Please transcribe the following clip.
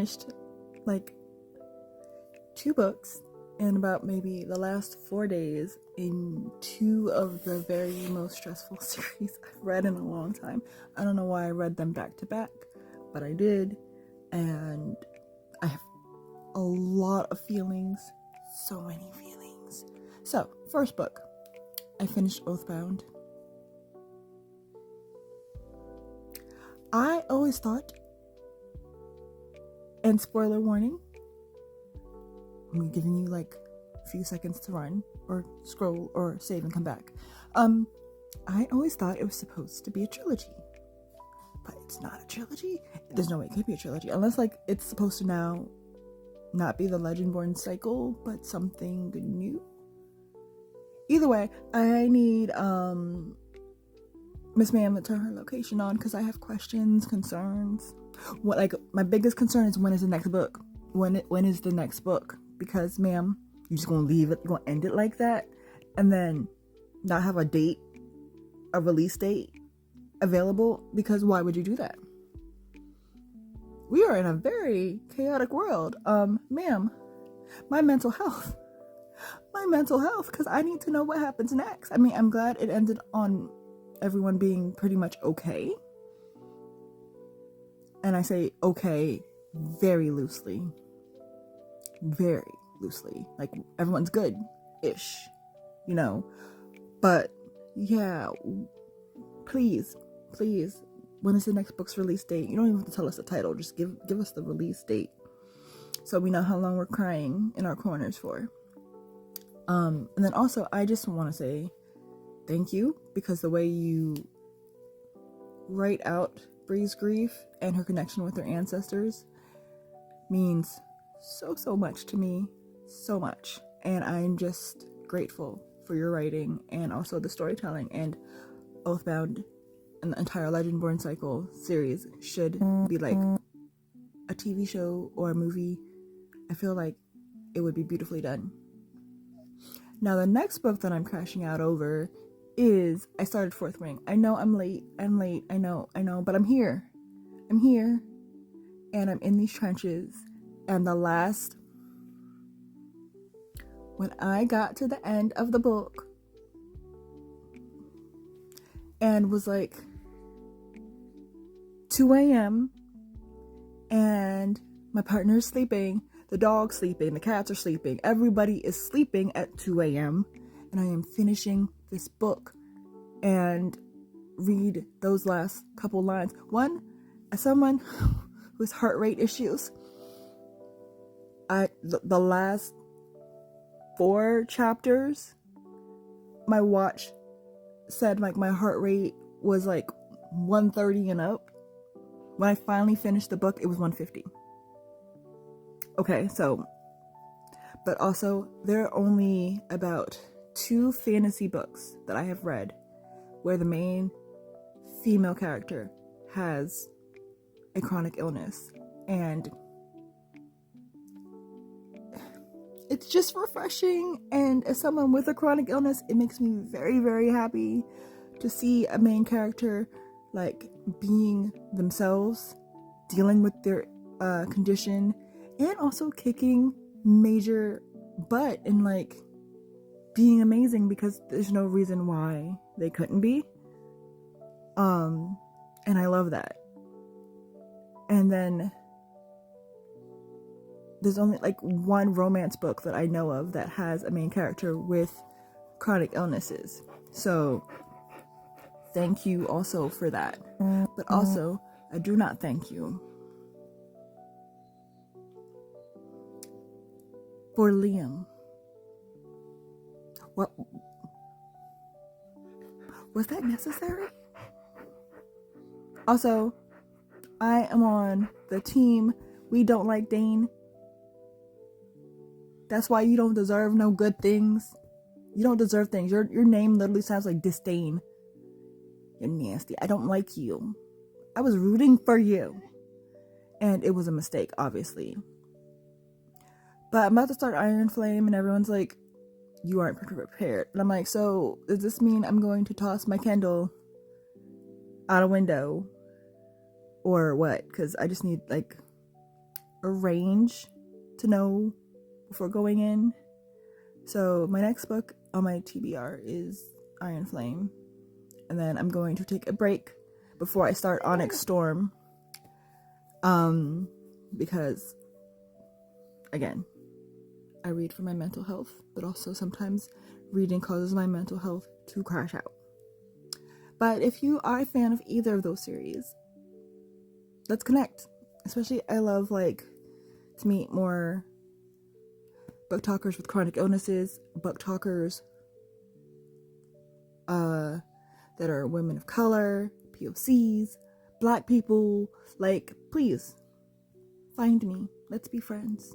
finished like 2 books in about maybe the last 4 days in 2 of the very most stressful series I've read in a long time. I don't know why I read them back to back, but I did, and I have a lot of feelings, so many feelings. So, first book, I finished Oathbound. I always thought, and spoiler warning, I'm giving you like a few seconds to run or scroll or save and come back. I always thought it was supposed to be a trilogy, but it's not a trilogy. There's no way it could be a trilogy unless like it's supposed to now not be the Legendborn cycle, but something new. Either way, I need Miss Ma'am to turn her location on because I have questions, concerns. What, like, my biggest concern is when is the next book? When is the next book? Because, ma'am, you're just gonna leave it, you're gonna end it like that, and then not have a date, a release date available? Because why would you do that? We are in a very chaotic world. Ma'am, my mental health, because I need to know what happens next. I mean, I'm glad it ended on everyone being pretty much okay. And I say okay very loosely. Very loosely. Like, everyone's good-ish, you know. But, yeah, please, when is the next book's release date? You don't even have to tell us the title. Just give us the release date so we know how long we're crying in our corners for. And then also, I just want to say thank you, because the way you write out Bree's grief and her connection with her ancestors means so much to me, so much, and I'm just grateful for your writing and also the storytelling. And Oathbound and the entire Legendborn cycle series should be like a TV show or a movie. I feel like it would be beautifully done. Now the next book that I'm crashing out over is, I started Fourth Ring. I know I'm late, I know, but I'm here, and I'm in these trenches. And when I got to the end of the book and was like 2 a.m. and my partner's sleeping, the dog's sleeping, the cats are sleeping, everybody is sleeping at 2 a.m. and I am finishing this book and read those last couple lines. One, as someone with heart rate issues, the last 4 chapters, my watch said like my heart rate was like 130 and up. When I finally finished the book, it was 150. Okay, so, but also there are only about 2 fantasy books that I have read where the main female character has a chronic illness, and it's just refreshing. And as someone with a chronic illness, it makes me very, very happy to see a main character like being themselves, dealing with their condition, and also kicking major butt and like being amazing, because there's no reason why they couldn't be. And I love that. And then there's only like 1 romance book that I know of that has a main character with chronic illnesses. So thank you also for that. But also, I do not thank you for Liam. What was that necessary? Also, I am on the team we don't like Dane. That's why you don't deserve no good things. You don't deserve things. Your name literally sounds like disdain. You're nasty. I don't like you. I was rooting for you. And it was a mistake, obviously. But I'm about to start Iron Flame, and everyone's like, you aren't prepared. And I'm like, so does this mean I'm going to toss my Kindle out a window? Or what? Because I just need like a range to know before going in. So my next book on my TBR is Iron Flame. And then I'm going to take a break before I start Onyx Storm. Because, again, I read for my mental health, but also sometimes reading causes my mental health to crash out. But if you are a fan of either of those series, let's connect. Especially, I love, to meet more book talkers with chronic illnesses, book talkers that are women of color, POCs, Black people. Please, find me. Let's be friends.